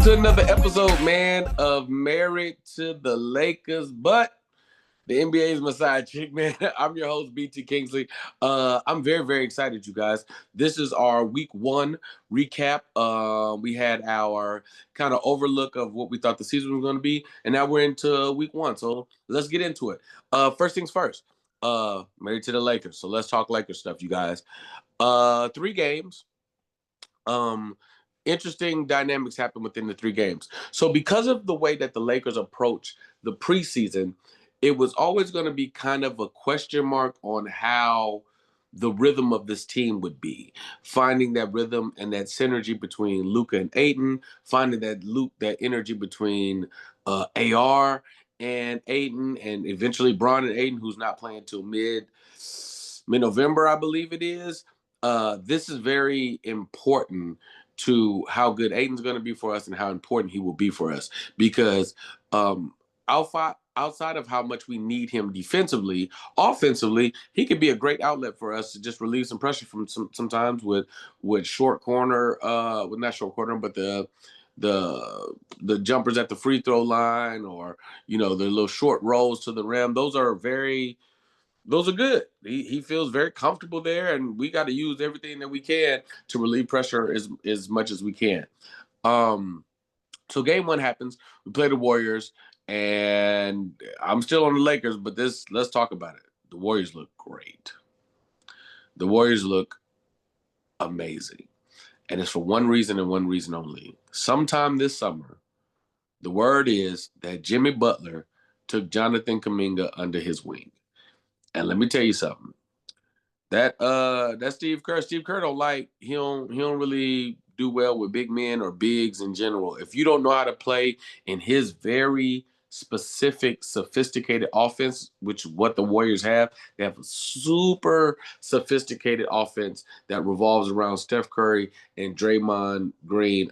to another episode, man, of Married to the Lakers, but the NBA is my side chick, man. I'm your host, BT Kingsley. I'm very, very excited, you guys. This is our week one recap. We had our kind of overlook of what we thought the season was going to be, and now we're into week one. So let's get into it. First things first, Married to the Lakers. So let's talk Lakers stuff, you guys. 3 games. Um, Interesting dynamics happen within the 3 games. So because of the way that the Lakers approach the preseason, it was always going to be kind of a question mark on how the rhythm of this team would be. Finding that rhythm and that synergy between Luka and Ayton, finding that energy between AR and Ayton, and eventually Bron and Ayton, who's not playing till mid-November, I believe it is. This is very important to how good Ayton's going to be for us and how important he will be for us, because outside of how much we need him defensively, offensively, he could be a great outlet for us to just relieve some pressure from sometimes with short corner, with not short corner, but the jumpers at the free throw line, or the little short rolls to the rim. Those are good. He feels very comfortable there, and we got to use everything that we can to relieve pressure as much as we can. So game one happens. We play the Warriors, and I'm still on the Lakers, but let's talk about it. The Warriors look great. The Warriors look amazing. And it's for one reason and one reason only. Sometime this summer, the word is that Jimmy Butler took Jonathan Kuminga under his wing. And let me tell you something. That Steve Kerr he don't really do well with big men or bigs in general. If you don't know how to play in his very specific, sophisticated offense, which what the Warriors have, they have a super sophisticated offense that revolves around Steph Curry and Draymond Green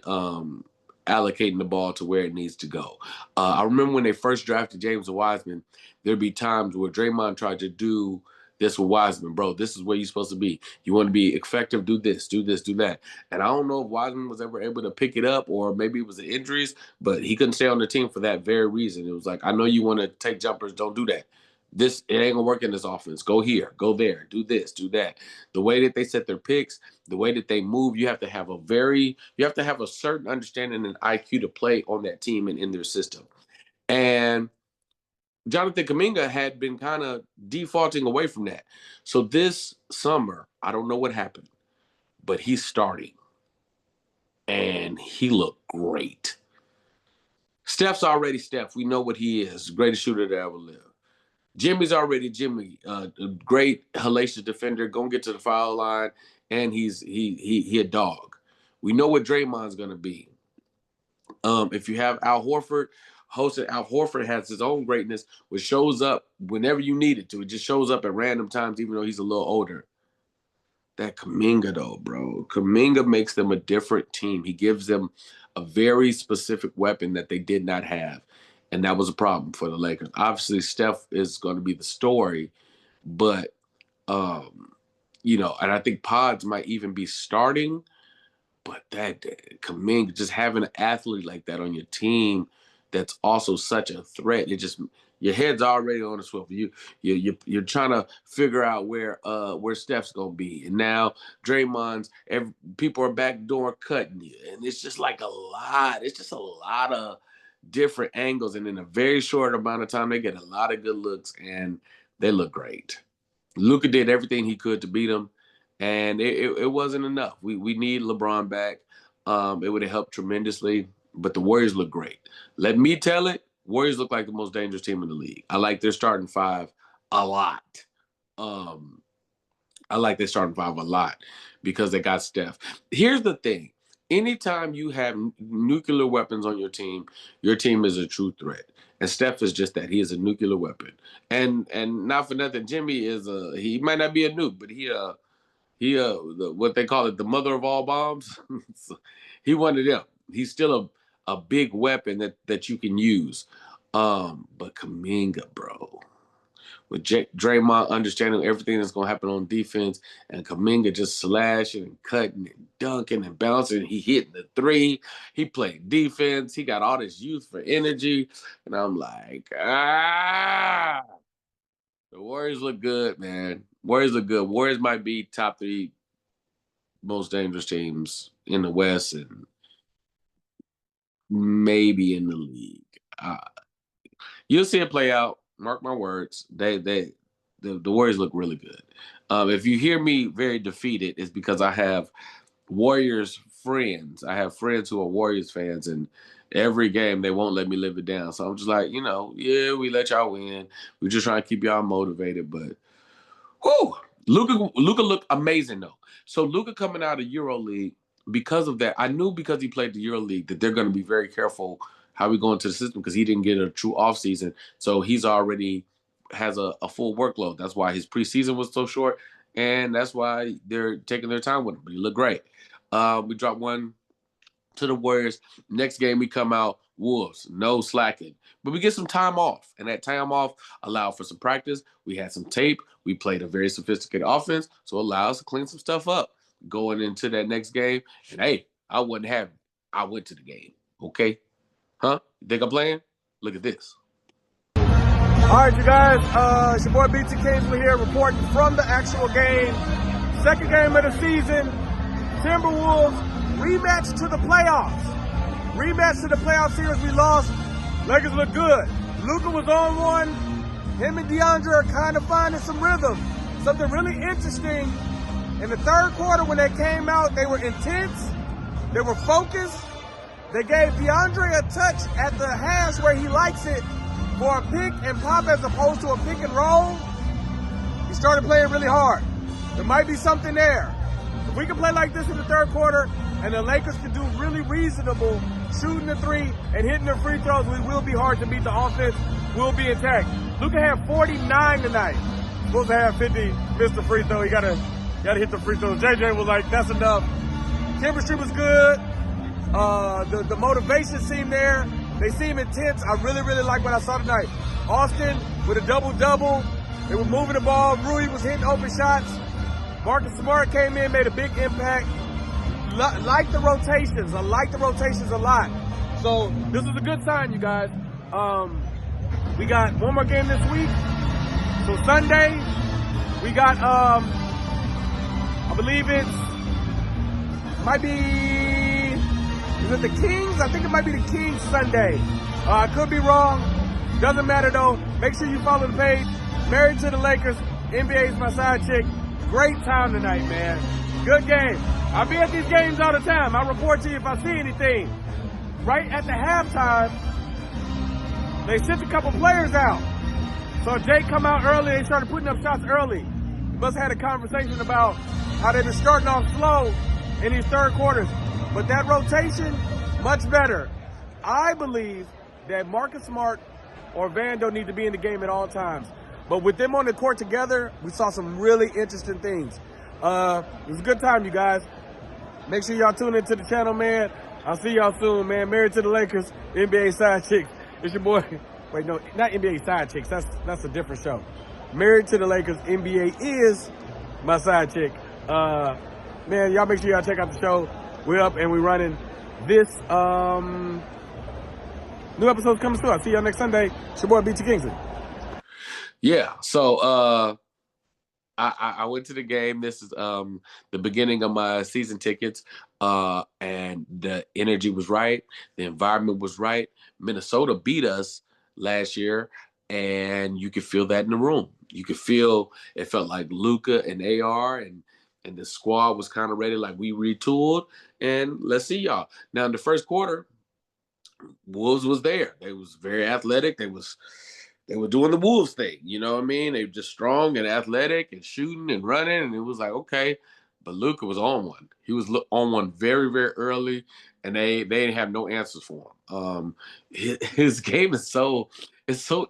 allocating the ball to where it needs to go. I remember when they first drafted James Wiseman, there'd be times where Draymond tried to do this with Wiseman. Bro, this is where you're supposed to be. You want to be effective, do this, do that. And I don't know if Wiseman was ever able to pick it up, or maybe it was the injuries, but he couldn't stay on the team for that very reason. It was like, I know you want to take jumpers, don't do that. It ain't gonna work in this offense. Go here, go there, do this, do that. The way that they set their picks, the way that they move, you have to have a certain understanding and IQ to play on that team and in their system. And Jonathan Kuminga had been kind of defaulting away from that. So this summer, I don't know what happened, but he's starting. And he looked great. Steph's already Steph. We know what he is. Greatest shooter that ever lived. Jimmy's already Jimmy. A great hellacious defender. Gonna get to the foul line. And he a dog. We know what Draymond's gonna be. If you have Al Horford, Al Horford has his own greatness, which shows up whenever you need it to. It just shows up at random times, even though he's a little older. That Kuminga, though, bro. Kuminga makes them a different team. He gives them a very specific weapon that they did not have. And that was a problem for the Lakers. Obviously, Steph is going to be the story, but, and I think Pods might even be starting. But that Kuminga, just having an athlete like that on your team that's also such a threat, your head's already on a swivel. You're trying to figure out where Steph's gonna be, and now people are backdoor cutting you, and it's just like a lot. It's just a lot of different angles, and in a very short amount of time, they get a lot of good looks, and they look great. Luka did everything he could to beat him, and it wasn't enough. We need LeBron back. It would have helped tremendously, but the Warriors look great. Let me tell it, Warriors look like the most dangerous team in the league. I like their starting five a lot. I like their starting five a lot because they got Steph. Here's the thing. Anytime you have nuclear weapons on your team is a true threat. And Steph is just that. He is a nuclear weapon. And not for nothing, Jimmy he might not be a nuke, but what they call it, the mother of all bombs. So he one of them. He's still a big weapon that you can use. But Kuminga, bro. with Draymond understanding everything that's going to happen on defense, and Kuminga just slashing and cutting and dunking and bouncing. He hitting the three. He played defense. He got all this youth for energy. And I'm like, the Warriors look good, man. Warriors look good. Warriors might be top three most dangerous teams in the West and maybe in the league. Uh, you'll see it play out. Mark my words. The Warriors look really good. If you hear me very defeated, it's because I have Warriors friends. I have friends who are Warriors fans, and every game they won't let me live it down. So I'm just like, yeah, we let y'all win. We're just trying to keep y'all motivated, but whoo, Luka looked amazing though. So Luka coming out of EuroLeague, because of that, I knew because he played the EuroLeague that they're going to be very careful how we go into the system because he didn't get a true offseason. So he's already has a full workload. That's why his preseason was so short, and that's why they're taking their time with him. But he looked great. We dropped one to the Warriors. Next game we come out Wolves, no slacking. But we get some time off, and that time off allowed for some practice. We had some tape. We played a very sophisticated offense, so it allowed us to clean some stuff up going into that next game. And hey, I wasn't having. I went to the game. Okay, huh? You think I'm playing? Look at this. All right, you guys. It's your boy BT Kingsley here, reporting from the actual game. Second game of the season. Timberwolves rematch to the playoffs. Rematch to the playoff series we lost. Lakers look good. Luka was on one. Him and DeAndre are kind of finding some rhythm. Something really interesting. In the third quarter when they came out, they were intense. They were focused. They gave DeAndre a touch at the hash where he likes it for a pick and pop as opposed to a pick and roll. He started playing really hard. There might be something there. If we can play like this in the third quarter and the Lakers can do really reasonable shooting the three and hitting the free throws, we will be hard to beat. The offense will be intact. Luka had 49 tonight. Supposed to have 50, missed the free throw. He gotta hit the free throws. JJ was like, that's enough. Chemistry was good. The motivation seemed there. They seem intense. I really, really like what I saw tonight. Austin with a double-double. They were moving the ball. Rui was hitting open shots. Marcus Smart came in, made a big impact. Like the rotations. I like the rotations a lot. So this is a good sign, you guys. We got one more game this week. So Sunday, we got, I believe might be, is it the Kings? I think it might be the Kings Sunday. I could be wrong. Doesn't matter though. Make sure you follow the page. Married to the Lakers. NBA is my side chick. Great time tonight, man. Good game. I'll be at these games all the time. I'll report to you if I see anything. Right at the halftime, they sent a couple players out. So Jake come out early. They started putting up shots early. Must have had a conversation about how they've been starting off slow in these third quarters. But that rotation, much better. I believe that Marcus Smart or Vando need to be in the game at all times. But with them on the court together, we saw some really interesting things. It was a good time, you guys. Make sure y'all tune into the channel, man. I'll see y'all soon, man. Married to the Lakers, NBA side chicks. It's your boy. Wait, no, not NBA side chicks. That's a different show. Married to the Lakers, NBA is my side chick. Man, y'all make sure y'all check out the show. We're up and we're running. This new episode's coming soon. I'll see y'all next Sunday. It's your boy BT Kingsley. Yeah. So I went to the game. This is the beginning of my season tickets. And the energy was right. The environment was right. Minnesota beat us last year, and you could feel that in the room. You could feel it felt like Luka and AR and the squad was kind of ready, like we retooled. And let's see y'all. Now in the first quarter, Wolves was there. They was very athletic. They were doing the Wolves thing. You know what I mean? They were just strong and athletic and shooting and running. And it was like, okay. But Luka was on one. He was on one very, very early, and they didn't have no answers for him. His game is so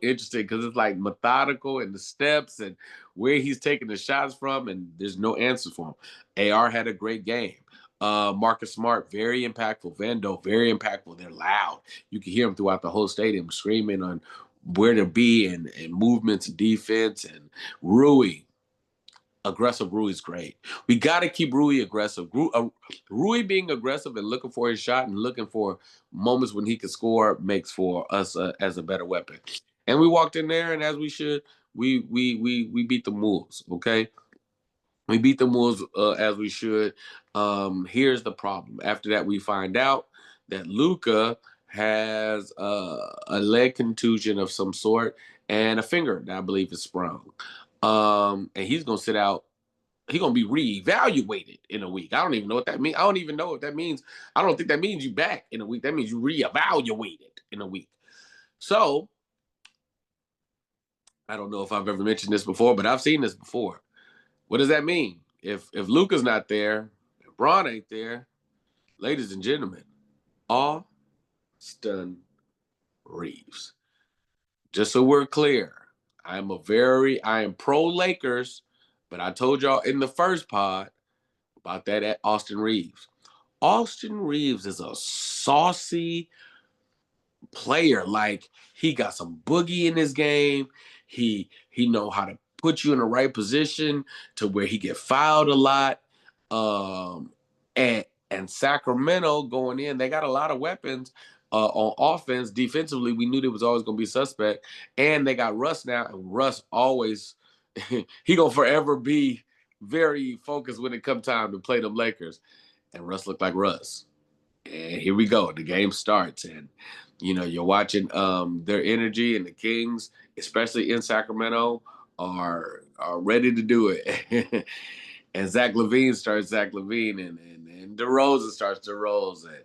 interesting because it's like methodical and the steps and where he's taking the shots from, and there's no answers for him. AR had a great game. Marcus Smart, very impactful. Vando, very impactful. They're loud. You can hear them throughout the whole stadium screaming on where to be and movements, defense, and Rui. Aggressive Rui is great. We got to keep Rui aggressive. Rui being aggressive and looking for his shot and looking for moments when he can score makes for us as a better weapon. And we walked in there, and as we should, we beat the Wolves. Okay, we beat the Wolves as we should. Here's the problem. After that, we find out that Luka has a leg contusion of some sort and a finger that I believe is sprung. And he's gonna sit out. He's gonna be reevaluated in a week. I don't even know what that means. I don't even know what that means. I don't think that means you back in a week. That means you reevaluated in a week. So I don't know if I've ever mentioned this before, but I've seen this before. What does that mean? If Luka's not there, if Bron ain't there, ladies and gentlemen, Austin Reeves. Just so we're clear, I am pro Lakers, but I told y'all in the first pod about that at Austin Reeves. Austin Reeves is a saucy player. Like, he got some boogie in his game. He know how to put you in the right position to where he get fouled a lot. And Sacramento going in, they got a lot of weapons on offense. Defensively, we knew there was always going to be suspect. And they got Russ now, and Russ always he gonna forever be very focused when it come time to play them Lakers. And Russ looked like Russ. And here we go. The game starts, and you're watching their energy, and the Kings, especially in Sacramento, are ready to do it. And Zach LaVine starts Zach LaVine, and DeRozan starts DeRozan.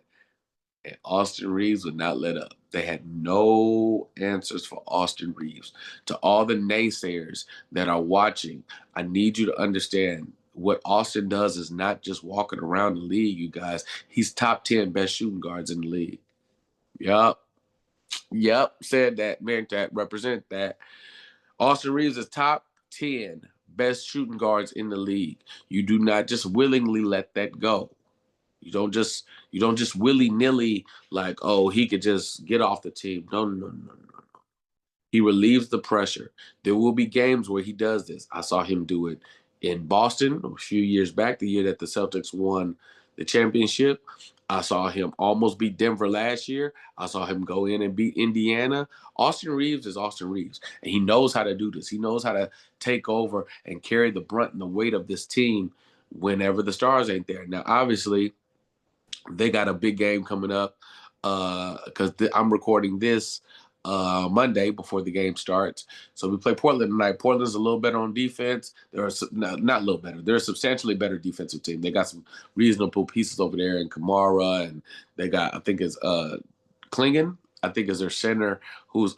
And Austin Reeves would not let up. They had no answers for Austin Reeves. To all the naysayers that are watching, I need you to understand what Austin does is not just walking around the league, you guys. He's top 10 best shooting guards in the league. Yep, said that, meant that, represent that. Austin Reeves is top 10 best shooting guards in the league. You do not just willingly let that go. You don't just willy-nilly like, oh, he could just get off the team. No. He relieves the pressure. There will be games where he does this. I saw him do it in Boston a few years back, the year that the Celtics won the championship. I saw him almost beat Denver last year. I saw him go in and beat Indiana. Austin Reeves is Austin Reeves, and he knows how to do this. He knows how to take over and carry the brunt and the weight of this team whenever the stars ain't there. Now, obviously, they got a big game coming up because I'm recording this Monday before the game starts. So we play Portland tonight. Portland's a little better on defense. They're not a little better. They're a substantially better defensive team. They got some reasonable pieces over there in Kamara, and they got, I think it's Klingon, I think is their center, who's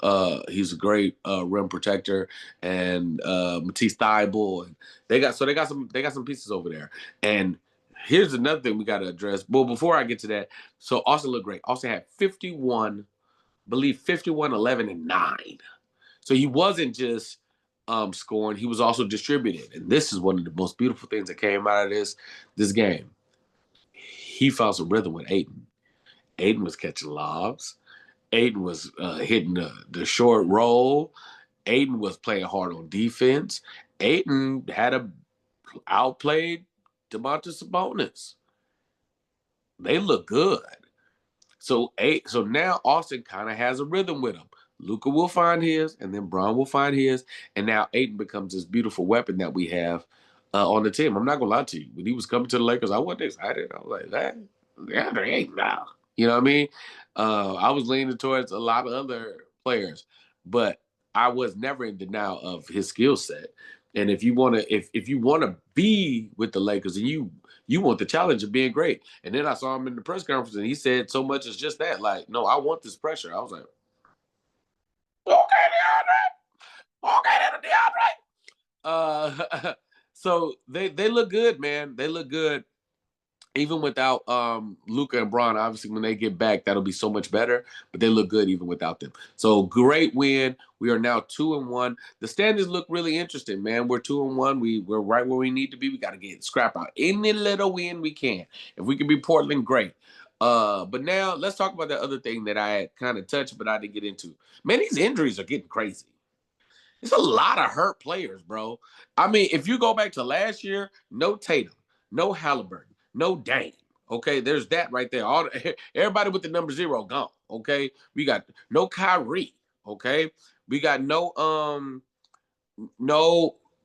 he's a great rim protector, and Matisse Thybulle, and they got some pieces over there. And here's another thing we got to address. Well, before I get to that, so Austin looked great. Austin had 51, 11, and 9. So he wasn't just scoring; he was also distributed. And this is one of the most beautiful things that came out of this game. He found some rhythm with Ayton. Ayton was catching lobs. Ayton was hitting the short roll. Ayton was playing hard on defense. Ayton had outplayed Domantas Sabonis. They look good. So now Austin kind of has a rhythm with him. Luka will find his, and then Bron will find his, and now Ayton becomes this beautiful weapon that we have on the team. I'm not gonna lie to you. When he was coming to the Lakers, I wasn't excited. I was like, yeah, there ain't now. You know what I mean? I was leaning towards a lot of other players, but I was never in denial of his skill set. And if you wanna be with the Lakers, and you want the challenge of being great. And then I saw him in the press conference, and he said so much as just that, like, no, I want this pressure. I was like, okay, DeAndre. Okay, DeAndre. So they look good, man. They look good. Even without Luka and Bron, obviously when they get back, that'll be so much better. But they look good even without them. So great win. We are now 2-1. The standings look really interesting, man. We're 2-1. We're right where we need to be. We got to scrap out any little win we can. If we can beat Portland, great. But now let's talk about that other thing that I had kind of touched, but I didn't get into. Man, these injuries are getting crazy. It's a lot of hurt players, bro. I mean, if you go back to last year, no Tatum, no Halliburton, no Dame. Okay, there's that right there. All everybody with the number 0 gone. Okay, we got no Kyrie. Okay, we got no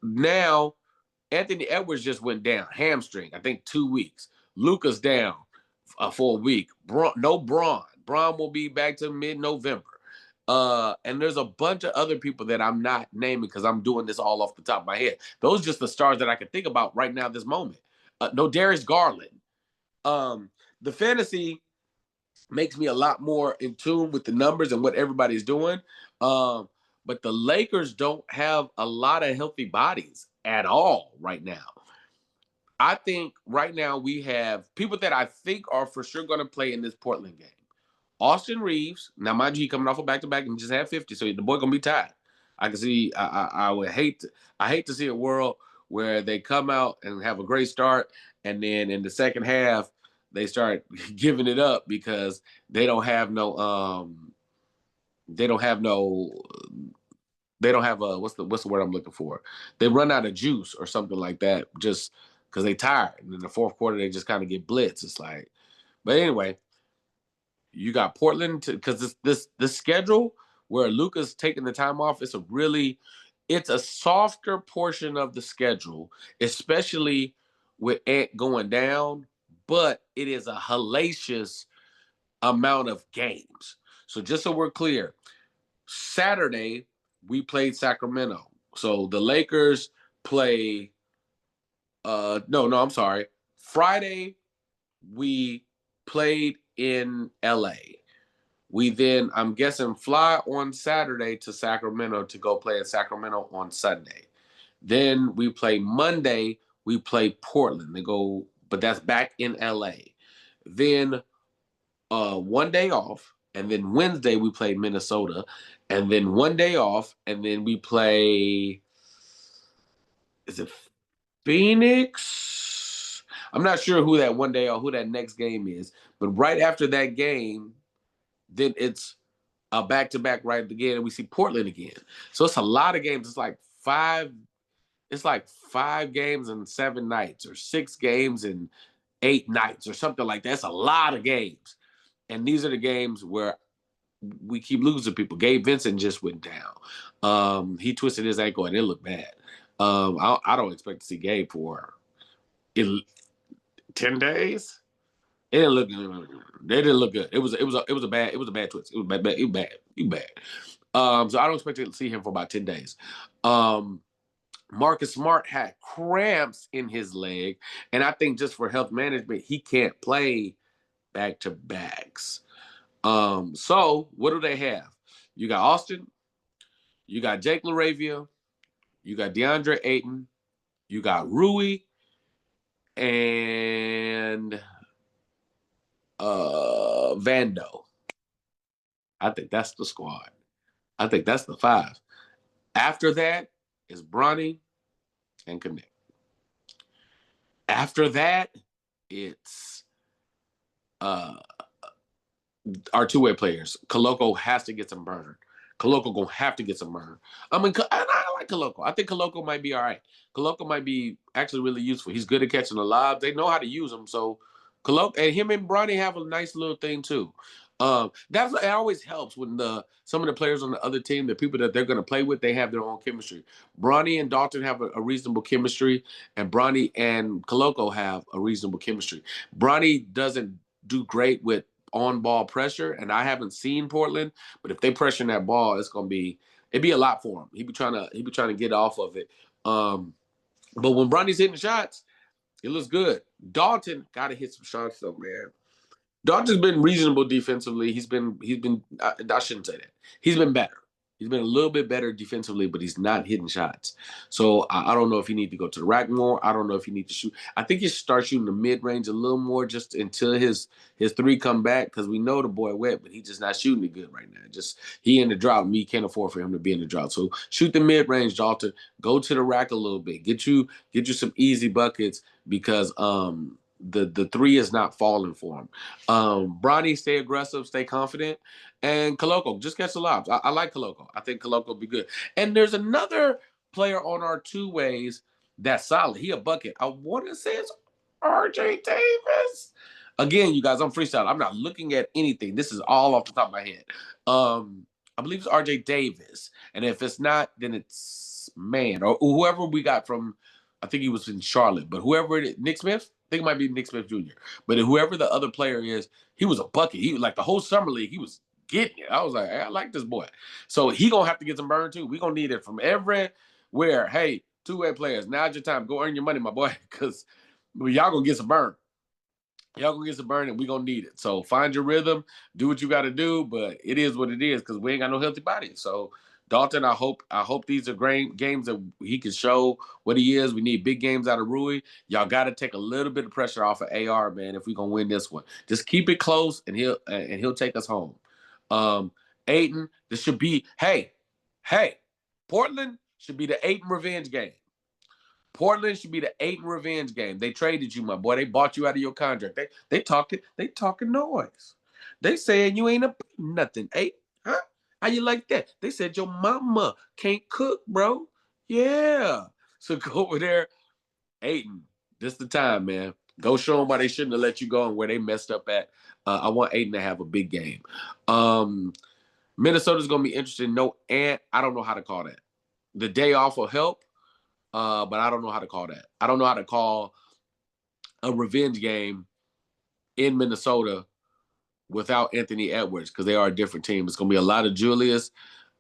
now. Anthony Edwards just went down, hamstring. I think 2 weeks. Luka's down for a week. No Braun. Braun will be back to mid-November. And there's a bunch of other people that I'm not naming because I'm doing this all off the top of my head. Those are just the stars that I can think about right now, this moment. No Darius Garland. The fantasy makes me a lot more in tune with the numbers and what everybody's doing. But the Lakers don't have a lot of healthy bodies at all right now. I think right now we have people that I think are for sure going to play in this Portland game. Austin Reeves. Now, mind you, he coming off a back-to-back and just had 50, so the boy gonna be tired. I can see. I would hate. I hate to see a world where they come out and have a great start, and then in the second half they start giving it up because they don't have no. They don't have no. They don't have a what's the word I'm looking for? They run out of juice or something like that, just because they tired. And in the fourth quarter, they just kind of get blitz. It's like, but anyway. You got Portland because this schedule where Luka's taking the time off. It's a softer portion of the schedule, especially with Ant going down. But it is a hellacious amount of games. So just so we're clear, Saturday we played Sacramento. So the Lakers play. No, I'm sorry. Friday we played in LA. We then, I'm guessing, fly on Saturday to Sacramento to go play in Sacramento on Sunday. Then we play Monday, we play Portland. They go, but that's back in LA. Then one day off, and then Wednesday we play Minnesota, and then one day off, and then we play, is it Phoenix? I'm not sure who that one day or who that next game is, but right after that game, then it's a back-to-back right again, and we see Portland again. So it's a lot of games. It's like five games in 7 nights, or 6 games in 8 nights, or something like that. It's a lot of games. And these are the games where we keep losing people. Gabe Vincent just went down. He twisted his ankle and it looked bad. I don't expect to see Gabe for 10 days. It didn't look good. They didn't look good. It was a bad twist. It was bad. So I don't expect to see him for about 10 days. Marcus Smart had cramps in his leg, and I think just for health management, he can't play back-to-backs. So what do they have? You got Austin, you got Jake LaRavia, you got DeAndre Ayton, you got Rui, and Vando. I think that's the squad. I think that's the 5. After that is Bronny and Connect. After that, it's our two-way players. Koloko has to get some burn. Koloko gonna have to get some burn. I mean, I like Koloko. I think Koloko might be all right. Koloko might be actually really useful. He's good at catching the lobs. They know how to use him. So Koloko and him and Bronny have a nice little thing too. It always helps when some of the players on the other team, the people that they're going to play with, they have their own chemistry. Bronny and Dalton have a reasonable chemistry, and Bronny and Koloko have a reasonable chemistry. Bronny doesn't do great with on-ball pressure, and I haven't seen Portland, but if they pressure that ball, it'd be a lot for him. He'd be trying to get off of it. But when Bronny's hitting shots, it looks good. Dalton got to hit some shots though, man. Dalton's been reasonable defensively. He's been. I shouldn't say that. He's been better. He's been a little bit better defensively, but he's not hitting shots. So I don't know if he need to go to the rack more. I don't know if he need to shoot. I think he should start shooting the mid-range a little more just until his 3 come back, because we know the boy wet, but he's just not shooting it good right now. Just he in the drought. We can't afford for him to be in the drought. So shoot the mid-range, Dalton. Go to the rack a little bit. Get you some easy buckets, because the three is not falling for him. Bronny, stay aggressive, stay confident, and Koloko, just catch the lobs. I like Koloko. I think Koloko will be good. And there's another player on our two ways that's solid. He a bucket. I want to say it's RJ Davis. Again, you guys, I'm freestyle. I'm not looking at anything. This is all off the top of my head. I believe it's RJ Davis. And if it's not, then it's or whoever we got from, I think he was in Charlotte, but whoever it is, Nick Smith, I think it might be Nick Smith Jr. But whoever the other player is, he was a bucket. He was like the whole summer league, he was getting it. I was like, hey, I like this boy. So he gonna have to get some burn too. We gonna need it from everywhere. Hey, two-way players, now's your time. Go earn your money, my boy, because y'all gonna get some burn. Y'all gonna get some burn and we gonna need it. So find your rhythm, do what you gotta do, but it is what it is because we ain't got no healthy body. So Dalton, I hope these are great games that he can show what he is. We need big games out of Rui. Y'all got to take a little bit of pressure off of AR, man, if we're gonna win this one. Just keep it close, and he'll take us home. Ayton, this should be hey, Portland should be the Ayton revenge game. Portland should be the Ayton revenge game. They traded you, my boy. They bought you out of your contract. They talking noise. They saying you ain't a nothing. Ayton, huh? How you like that? They said your mama can't cook, bro. Yeah. So go over there. Ayton, this the time, man. Go show them why they shouldn't have let you go and where they messed up at. I want Ayton to have a big game. Minnesota's going to be interested. No, and I don't know how to call that. The day off will help, but I don't know how to call that. I don't know how to call a revenge game in Minnesota without Anthony Edwards because they are a different team. It's going to be a lot of Julius,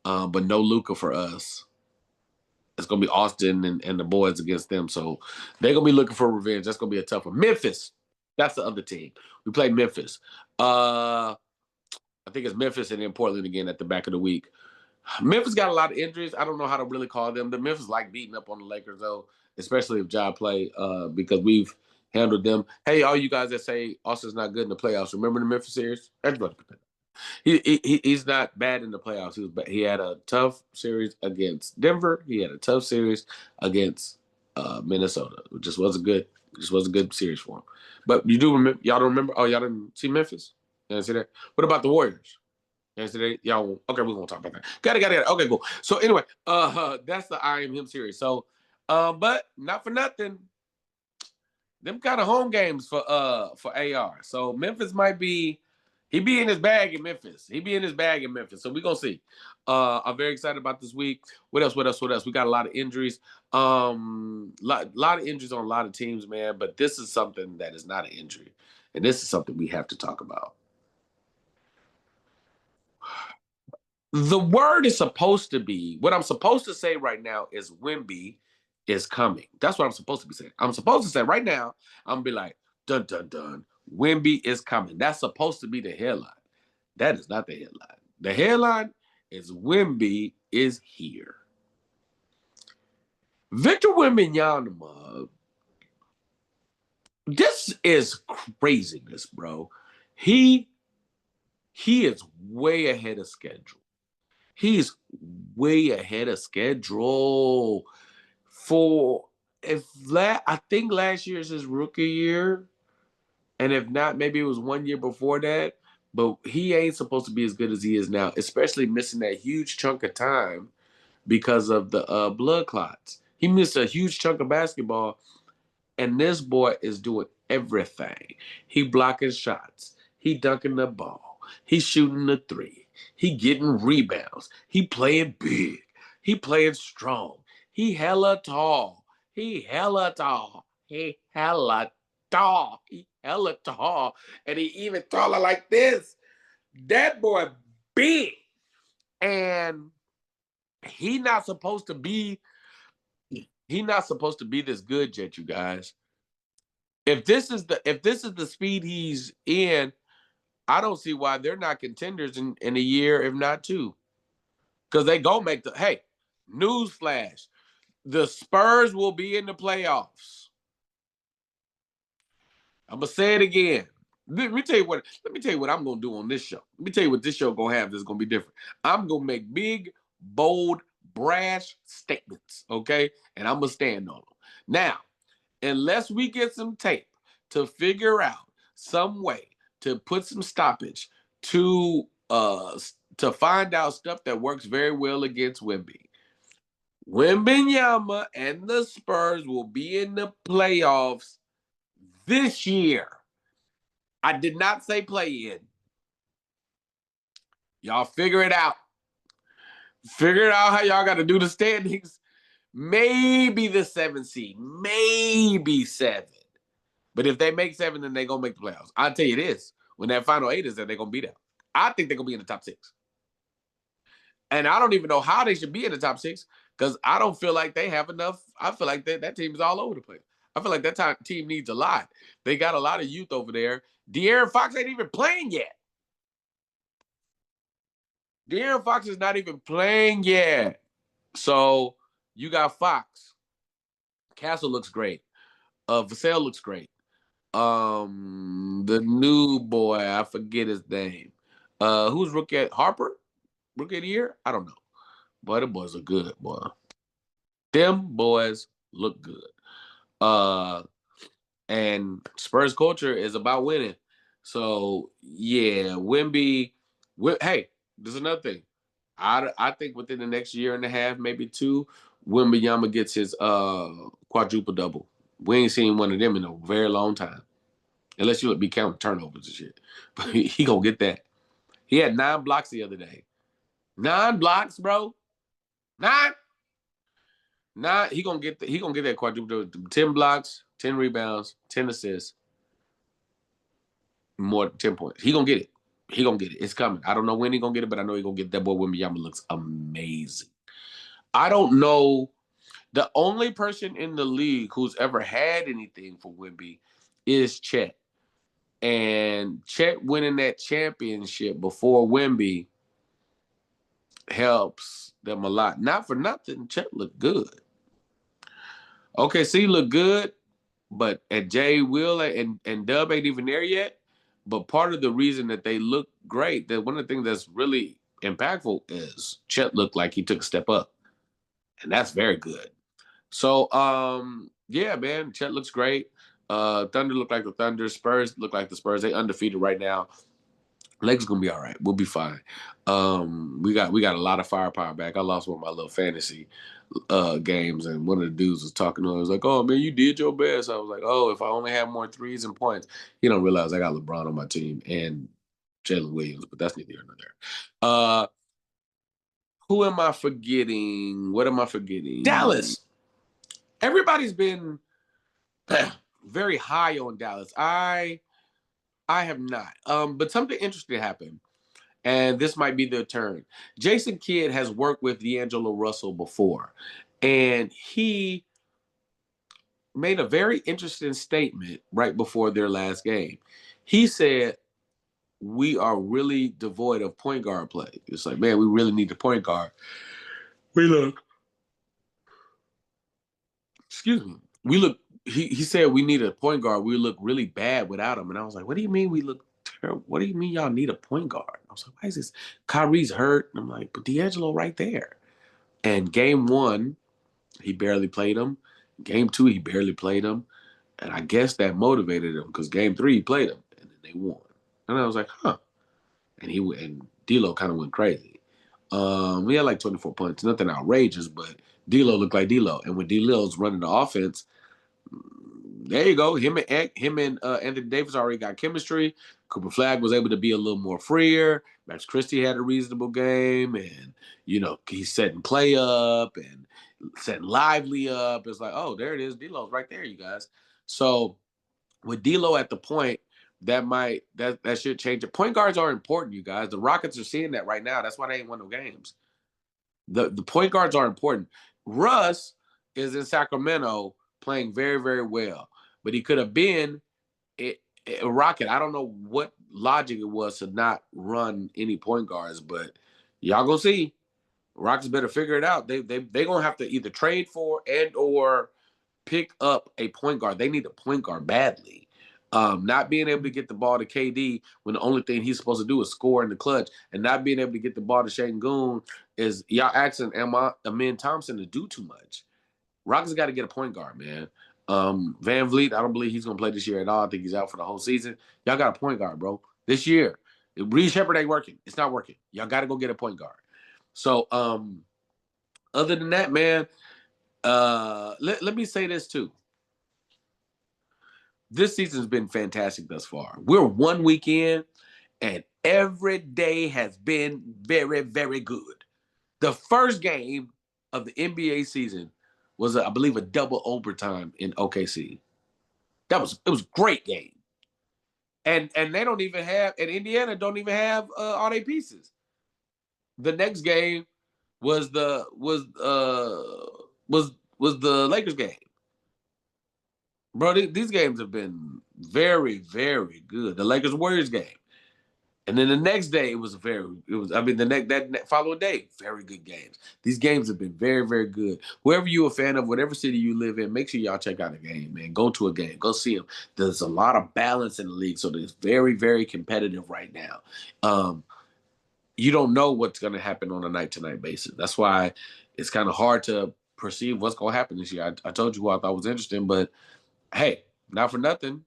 but no Luka for us. It's going to be Austin and the boys against them. So they're going to be looking for revenge. That's going to be a tough one. Memphis, that's the other team. We play Memphis. I think it's Memphis and then Portland again at the back of the week. Memphis got a lot of injuries. I don't know how to really call them. The Memphis like beating up on the Lakers, though, especially if Ja play because we've handled them. Hey, all you guys that say Austin's not good in the playoffs, remember the Memphis series? Everybody. He's not bad in the playoffs. He had a tough series against Denver. He had a tough series against Minnesota. It just was a good series for him. But you do remember? Y'all don't remember? Oh, y'all didn't see Memphis? You didn't see that? What about the Warriors? Yesterday, y'all. Okay, we're gonna talk about that. Got it. Okay, cool. So anyway, that's the I Am Him series. So, but not for nothing. Them kind of home games for AR. So Memphis might be. He be in his bag in Memphis. So we're going to see. I'm very excited about this week. What else? We got a lot of injuries. Lot of injuries on a lot of teams, man. But this is something that is not an injury. And this is something we have to talk about. The word is supposed to be, what I'm supposed to say right now is Wemby is coming. That's what I'm supposed to be saying. I'm supposed to say right now, I'm going to be like, dun, dun, dun. Wemby is coming. That's supposed to be the headline. That is not the headline. The headline is Wemby is here. Victor Wembanyama, this is craziness, bro. He is way ahead of schedule. He's way ahead of schedule. I think last year is his rookie year. And if not, maybe it was 1 year before that. But he ain't supposed to be as good as he is now, especially missing that huge chunk of time because of the blood clots. He missed a huge chunk of basketball, and this boy is doing everything. He blocking shots. He dunking the ball. He shooting the three. He getting rebounds. He playing big. He playing strong. He hella tall. He hella tall. He hella tall. And he even taller like this. That boy big. And he not supposed to be this good yet, you guys. If this is the speed he's in, I don't see why they're not contenders in a year, if not two. Because they go make newsflash. The Spurs will be in the playoffs. I'm gonna say it again. Let me tell you what I'm gonna do on this show. Let me tell you what this show gonna have that's gonna be different. I'm gonna make big, bold, brash statements, okay? And I'm gonna stand on them. Now, unless we get some tape to figure out some way to put some stoppage to find out stuff that works very well against Wemby. Wembanyama and the Spurs will be in the playoffs this year. I did not say play in. Y'all figure it out. Figure out how y'all got to do the standings. Maybe the 7th seed. Maybe 7. But if they make 7, then they're going to make the playoffs. I'll tell you this. When that final 8 is there, they're going to be there. I think they're going to be in the top 6. And I don't even know how they should be in the top 6 because I don't feel like they have enough. I feel like that team is all over the place. I feel like that team needs a lot. They got a lot of youth over there. De'Aaron Fox ain't even playing yet. De'Aaron Fox is not even playing yet. So you got Fox. Castle looks great. Vassell looks great. The new boy, I forget his name. Who's rookie at Harper? Rookie of the year? I don't know. Boy, them boys look good, boy. Them boys look good. And Spurs culture is about winning. So yeah, Wemby. Hey, there's another thing. I think within the next year and a half, maybe 2, Wembanyama gets his quadruple double. We ain't seen one of them in a very long time, unless you be counting turnovers and shit. But he gonna get that. He had 9 blocks the other day. 9 blocks, bro. 9. He gonna get that quadruple double. 10 blocks, 10 rebounds, 10 assists, more than 10 points. He gonna get it. He gonna get it. It's coming. I don't know when he gonna get it, but I know he gonna get it. That boy Wembanyama looks amazing. I don't know. The only person in the league who's ever had anything for Wemby is Chet. And Chet winning that championship before Wemby helps them a lot. Not for nothing, Chet looked good. OKC looked good, but at Jay, Will, and Dub ain't even there yet. But part of the reason that they look great, that one of the things that's really impactful is Chet looked like he took a step up. And that's very good. So, yeah, man, Chet looks great. Thunder look like the Thunder. Spurs look like the Spurs. They undefeated right now. Lakers gonna be all right. We'll be fine. We got a lot of firepower back. I lost one of my little fantasy games, and one of the dudes was talking to me. I was like, "Oh man, you did your best." I was like, "Oh, if I only had more threes and points." You don't realize I got LeBron on my team and Jalen Williams, but that's neither here nor there. Who am I forgetting? What am I forgetting? Dallas. Everybody's been very high on Dallas. I have not. But something interesting happened, and this might be their turn. Jason Kidd has worked with D'Angelo Russell before, and he made a very interesting statement right before their last game. He said, "We are really devoid of point guard play." It's like, man, we really need the point guard. Excuse me. He said we need a point guard. We look really bad without him. And I was like, what do you mean we look terrible? What do you mean y'all need a point guard? I was like, why is this? Kyrie's hurt. And I'm like, but D'Angelo right there. And game 1, he barely played him. Game 2, he barely played him. And I guess that motivated him because game 3, he played him. And then they won. And I was like, huh. And D'Lo kind of went crazy. He had like 24 points. Nothing outrageous, but D'Lo looked like D'Lo. And when D'Lo's running the offense, there you go. Him and Anthony Davis already got chemistry. Cooper Flagg was able to be a little more freer. Max Christie had a reasonable game, and he's setting play up and setting Lively up. It's like, oh, there it is. D'Lo's right there, you guys. So with D'Lo at the point, that should change it. Point guards are important, you guys. The Rockets are seeing that right now. That's why they ain't won no games. The point guards are important. Russ is in Sacramento playing very, very well. But he could have been a Rocket. I don't know what logic it was to not run any point guards, but y'all gonna see. Rockets better figure it out. They gonna have to either trade for and or pick up a point guard. They need a point guard badly. Not being able to get the ball to KD when the only thing he's supposed to do is score in the clutch, and not being able to get the ball to Şengün is y'all asking Amin Thompson to do too much. Rockets got to get a point guard, man. Van Vliet, I don't believe he's gonna play this year at all. I think he's out for the whole season. Y'all got a point guard, bro. This year, Reed Shepherd ain't working. It's not working. Y'all got to go get a point guard. So, other than that, man, let me say this too. This season's been fantastic thus far. We're 1 week in, and every day has been very, very good. The first game of the NBA season was, I believe, a double overtime in OKC. It was a great game. And they don't even have, and Indiana don't even have all their pieces. The next game was the Lakers game. Bro, these games have been very, very good. The Lakers Warriors game. And then the next day, the following day, very good games. These games have been very, very good. Whoever you're a fan of, whatever city you live in, make sure y'all check out a game, man. Go to a game. Go see them. There's a lot of balance in the league, so it's very, very competitive right now. You don't know what's going to happen on a night-to-night basis. That's why it's kind of hard to perceive what's going to happen this year. I told you who I thought was interesting, but hey, not for nothing.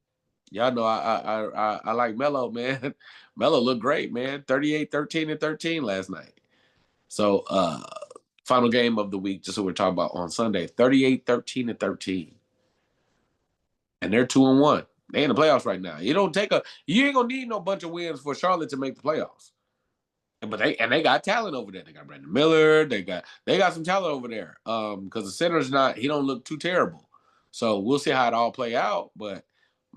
Y'all know I like Melo, man. Melo looked great, man. 38, 13, and 13 last night. So final game of the week, just what we're talking about on Sunday. 38, 13, and 13. And they're 2-1. They in the playoffs right now. You ain't gonna need no bunch of wins for Charlotte to make the playoffs. But they got talent over there. They got Brandon Miller. They got some talent over there. Because the center's he don't look too terrible. So we'll see how it all play out. But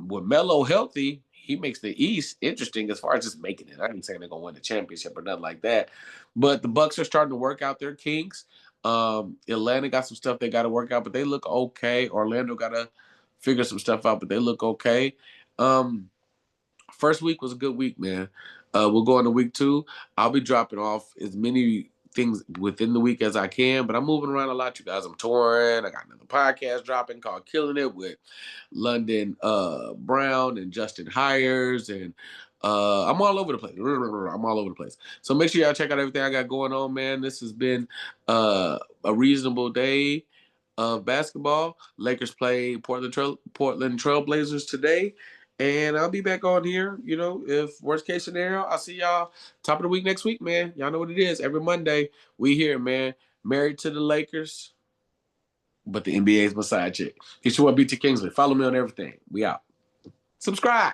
with Melo healthy, he makes the East interesting as far as just making it. I ain't saying they're gonna win the championship or nothing like that. But the Bucks are starting to work out their kinks. Atlanta got some stuff they got to work out, but they look okay. Orlando got to figure some stuff out, but they look okay. First week was a good week, man. We'll go into week 2. I'll be dropping off as many things within the week as I can, but I'm moving around a lot, you guys. I'm touring. I got another podcast dropping called Killing It with London Brown and Justin Hires, and I'm all over the place. I'm all over the place. So make sure y'all check out everything I got going on, man. This has been a reasonable day of basketball. Lakers play Portland Trailblazers today. And I'll be back on here, if worst case scenario, I'll see y'all top of the week next week, man. Y'all know what it is. Every Monday, we here, man. Married to the Lakers, but the NBA is my side chick. It's your boy, BT Kingsley. Follow me on everything. We out. Subscribe.